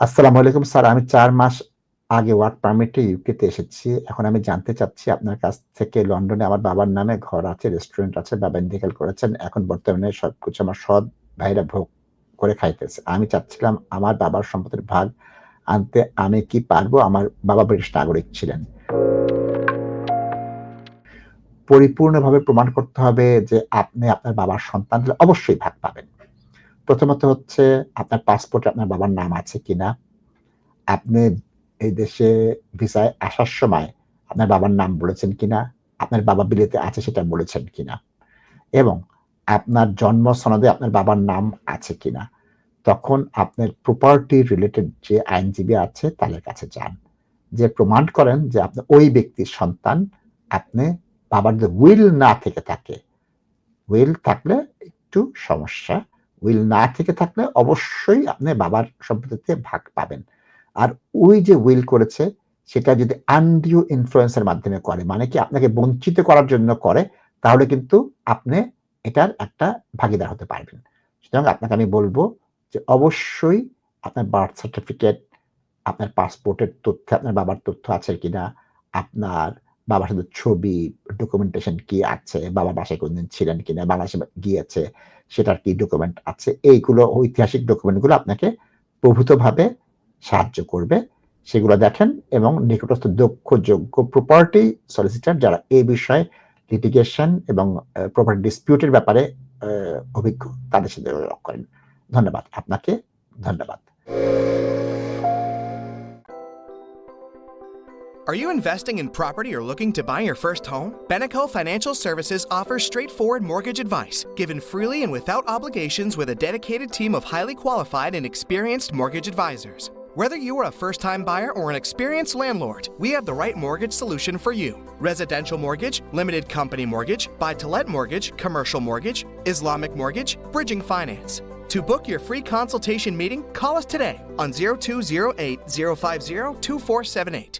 আসসালামু আলাইকুম স্যার। আমি ৪ মাস আগে ওয়ার্ক পারমিটে ইউকেতে এসেছি। এখন আমি জানতে চাচ্ছি আপনার কাছ থেকে লন্ডনে আমার বাবার নামে ঘর আছে, রেস্টুরেন্ট আছে, বাবা ইন্তেকাল করেছেন। এখন বর্তমানে সবকিছু আমার সৎ ভাইরা ভোগ করে খাইতেছে। আমি চাচ্ছিলাম আমার বাবার সম্পত্তির ভাগ আনতে আমি কি পারবো? আমার বাবা ব্রিটিশ নাগরিক ছিলেন। পরিপূর্ণভাবে প্রমাণ করতে হবে যে আপনি আপনার বাবার সন্তান হলে অবশ্যই ভাগ পাবেন। প্রথমত হচ্ছে আপনার পাসপোর্টে আপনার বাবার নাম আছে কিনা? আপনি এই দেশে ভিসায় আসার সময় আপনার বাবার নাম বলেছেন কিনা? আপনার বাবা বিলেতে আছে সেটা বলেছেন কিনা? এবং আপনার জন্ম সনদে আপনার বাবার নাম আছে কিনা? তখন আপনার প্রপার্টি রিলেটেড যে আইনজীবী আছে তাদের কাছে যান। যে প্রমাণ করেন যে আপনি ওই ব্যক্তির সন্তান, আপনি বাবার যদি উইল না থেকে থাকে, উইল থাকলে একটু সমস্যা। উইল না থেকে থাকলে অবশ্যই আপনি বাবার সম্পত্তিতে ভাগ পাবেন। আর ওই যে উইল করেছে সেটা যদি আনডিউ ইনফ্লুয়েন্স এর মাধ্যমে করে, মানে কি আপনাকে বঞ্চিত করার জন্য করে, তাহলে কিন্তু আপনি এটার একটা ভাগীদার হতে পারবেন। সুতরাং আপনাকে আমি বলব যে অবশ্যই আপনার বার্থ সার্টিফিকেট, আপনার পাসপোর্টের তথ্যে আপনার বাবার তথ্য আছে কিনা, আপনার বাবার সাথে ছবি, ডকুমেন্টেশন কি আছে, বাবা বাসায় কোনদিন ছিলেন কিনা, বাংলাদেশে গিয়েছে সেটার কি ডকুমেন্ট আছে, এইগুলো ঐতিহাসিক ডকুমেন্টগুলো আপনাকে প্রভূতভাবে সাহায্য করবে। সেগুলো দেখেন এবং নিকটস্থ দক্ষ যোগ্য প্রপার্টি সলিসিটর যারা এই বিষয়ে লিটিগেশন এবং প্রপার্টি ডিসপিউটের ব্যাপারে অভিজ্ঞ তাদের সাথে যোগাযোগ করেন। ধন্যবাদ। আপনাকে ধন্যবাদ। Are you investing in property or looking to buy your first home? Beneco Financial Services offers straightforward mortgage advice, given freely and without obligations with a dedicated team of highly qualified and experienced mortgage advisors. Whether you are a first-time buyer or an experienced landlord, we have the right mortgage solution for you. Residential mortgage, limited company mortgage, buy-to-let mortgage, commercial mortgage, Islamic mortgage, bridging finance. To book your free consultation meeting, call us today on 0208 050 2478.